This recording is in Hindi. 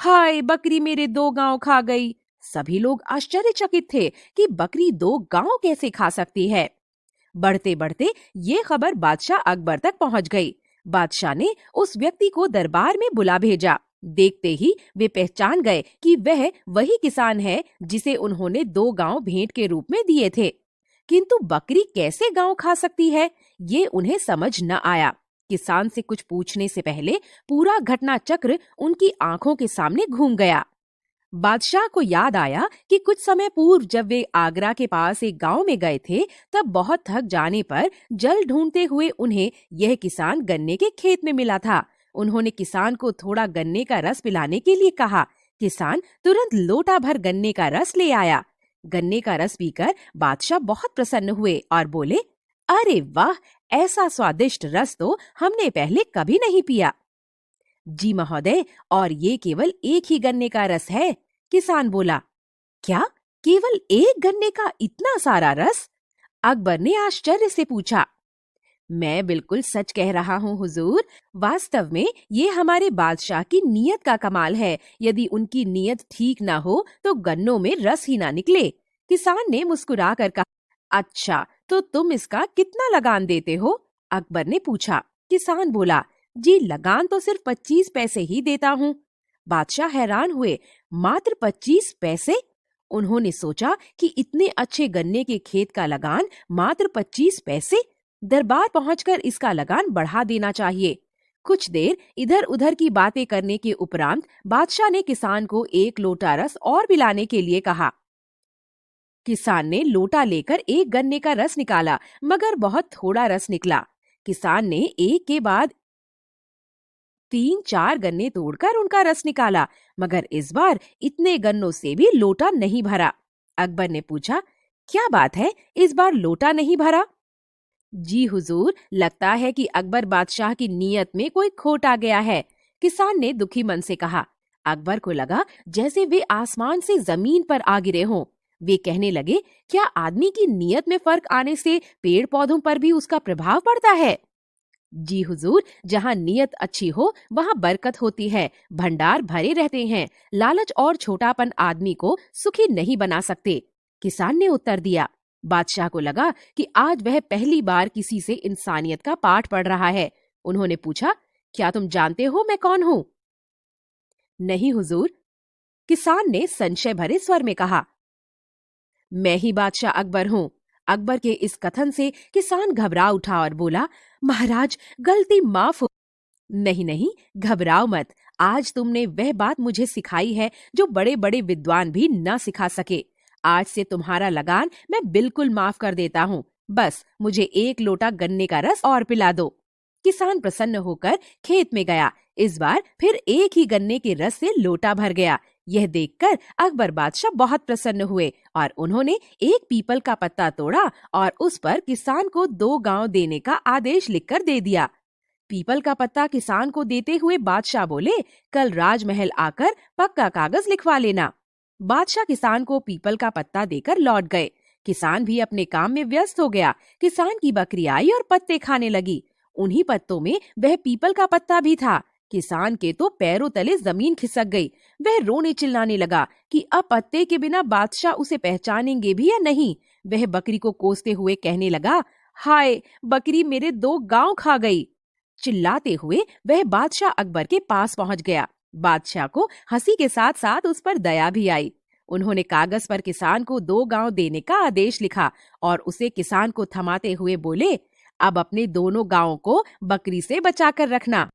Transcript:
हाय, बकरी मेरे 2 गांव खा गई। सभी लोग आश्चर्यचकित थे कि बकरी 2 गांव कैसे खा सकती है। बढ़ते बढ़ते ये खबर बादशाह अकबर तक पहुंच गई। बादशाह ने उस व्यक्ति को दरबार में बुला भेजा। देखते ही वे पहचान गए कि वह वही किसान है जिसे उन्होंने 2 गांव भेंट के रूप में दिए थे। किंतु बकरी कैसे गांव खा सकती है, ये उन्हें समझ न आया। किसान से कुछ पूछने से पहले पूरा घटना चक्र उनकी आंखों के सामने घूम गया। बादशाह को याद आया कि कुछ समय पूर्व जब वे आगरा के पास एक गांव में गए थे, तब बहुत थक जाने पर जल ढूंढते हुए उन्हें यह किसान गन्ने के खेत में मिला था। उन्होंने किसान को थोड़ा गन्ने का रस पिलाने के लिए कहा। किसान तुरंत लोटा भर गन्ने का रस ले आया। गन्ने का रस पीकर बादशाह बहुत प्रसन्न हुए और बोले, अरे वाह, ऐसा स्वादिष्ट रस तो हमने पहले कभी नहीं पिया। जी महोदय, और ये केवल एक ही गन्ने का रस है। किसान बोला। क्या, केवल एक गन्ने का इतना सारा रस? अकबर ने आश्चर्य से पूछा। मैं बिल्कुल सच कह रहा हूँ हुजूर। वास्तव में ये हमारे बादशाह की नीयत का कमाल है। यदि उनकी नीयत ठीक ना हो तो गन्नों में रस ही ना निकले। किसान ने मुस्कुरा कर कहा, अच्छा, तो तुम इसका कितना लगान देते हो? अकबर ने पूछा। किसान बोला, जी लगान तो सिर्फ 25 पैसे ही देता हूँ। बादशाह हैरान हुए, मात्र 25 पैसे? उन्होंने सोचा कि इतने अच्छे गन्ने के खेत का लगान मात्र 25 पैसे? दरबार पहुंचकर इसका लगान बढ़ा देना चाहिए। कुछ देर इधर उधर की बातें करने के उपरांत बादशाह ने किसान को 1 लोटा रस और पिलाने के लिए कहा। किसान ने लोटा लेकर एक गन्ने का रस निकाला, मगर बहुत थोड़ा रस निकला। किसान ने एक के बाद 3-4 गन्ने तोड़कर उनका रस निकाला, मगर इस बार इतने गन्नों से भी लोटा नहीं भरा। अकबर ने पूछा, क्या बात है, इस बार लोटा नहीं भरा? जी हुजूर, लगता है कि अकबर बादशाह की नीयत में कोई खोट आ गया है। किसान ने दुखी मन से कहा। अकबर को लगा जैसे वे आसमान से जमीन पर आ गिरे हों। वे कहने लगे, क्या आदमी की नीयत में फर्क आने से पेड़ पौधों पर भी उसका प्रभाव पड़ता है? जी हुजूर, जहाँ नीयत अच्छी हो वहाँ बरकत होती है, भंडार भरे रहते हैं। लालच और छोटापन आदमी को सुखी नहीं बना सकते। किसान ने उत्तर दिया। बादशाह को लगा कि आज वह पहली बार किसी से इंसानियत का पाठ पढ़ रहा है। उन्होंने पूछा, क्या तुम जानते हो मैं कौन हूँ? नहीं हुजूर, किसान ने संशय भरे स्वर में कहा। मैं ही बादशाह अकबर हूँ। अकबर के इस कथन से किसान घबरा उठा और बोला, महाराज, गलती माफ हो। नहीं नहीं, घबराओ मत। आज तुमने वह बात मुझे सिखाई है जो बड़े बड़े विद्वान भी न सिखा सके। आज से तुम्हारा लगान मैं बिल्कुल माफ कर देता हूँ। बस मुझे 1 लोटा गन्ने का रस और पिला दो। किसान प्रसन्न होकर खेत में गया। इस बार फिर एक ही गन्ने के रस से लोटा भर गया। यह देखकर अकबर बादशाह बहुत प्रसन्न हुए और उन्होंने एक पीपल का पत्ता तोड़ा और उस पर किसान को 2 गांव देने का आदेश लिखकर दे दिया। पीपल का पत्ता किसान को देते हुए बादशाह बोले, कल राजमहल आकर पक्का कागज लिखवा लेना। बादशाह किसान को पीपल का पत्ता देकर लौट गए। किसान भी अपने काम में व्यस्त हो गया। किसान की बकरी आई और पत्ते खाने लगी। उन्हीं पत्तों में वह पीपल का पत्ता भी था। किसान के तो पैरों तले जमीन खिसक गई। वह रोने चिल्लाने लगा कि अब पत्ते के बिना बादशाह उसे पहचानेंगे भी या नहीं। वह बकरी को कोसते हुए कहने लगा, हाय, बकरी मेरे 2 गांव खा गई। चिल्लाते हुए वह बादशाह अकबर के पास पहुंच गया। बादशाह को हंसी के साथ साथ उस पर दया भी आई। उन्होंने कागज पर किसान को 2 गांव देने का आदेश लिखा और उसे किसान को थमाते हुए बोले, अब अपने दोनों गांवों को बकरी से बचाकर रखना।